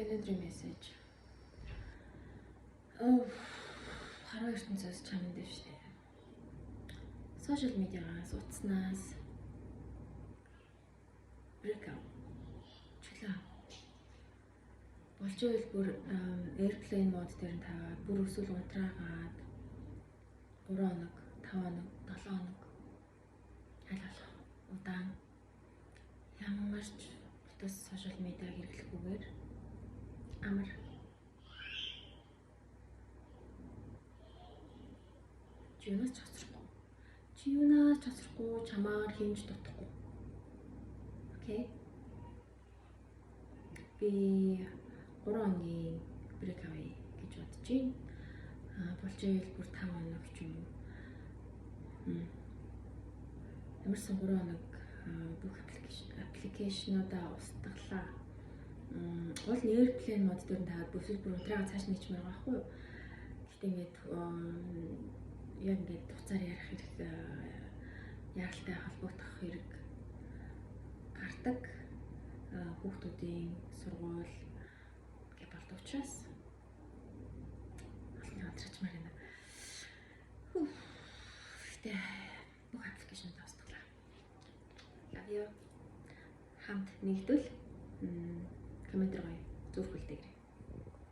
calendar message. Oh, хараа ертөнцөөс чамд дэвш. Social media-гаас утаснаас breakout. Чулаа. Болж ивэл бүр airplane mode дээр нь таваад бүр өсвөл унтраагаад 3 хоног, 5 хоног, 7 хоног хайлгалах удаан ямар ч утас social media хэрэглэхгүйгээр амар юунаас цоцрохгүй чамаар хэмж дутахгүй. Окей. Би 3 хоногийн брейк авъя гэж бодож байна. Болж ивэл бүр 5 хоног ч юм уу. Ямарсан 3 хоног бүх аппликейшнуудаа устгалаа. Гол нь airplane мод дээр нь таваад бүсэл бүр унтраагаа цааш нийчмээр байгаа байхгүй юу? Гэхдээ ингээд яг ингээд туцаар ярих хэрэг яралтай холбогдох хэрэг гардаг. Хүүхдүүдийн сургууль гэж болдог учраас алхам амтрачмаар байна. Гэтэ бүх аппликейшнуудаа устгалаа. Love you. Хамт нэгдвэл коммент руу зөв хүлдээгээрэй.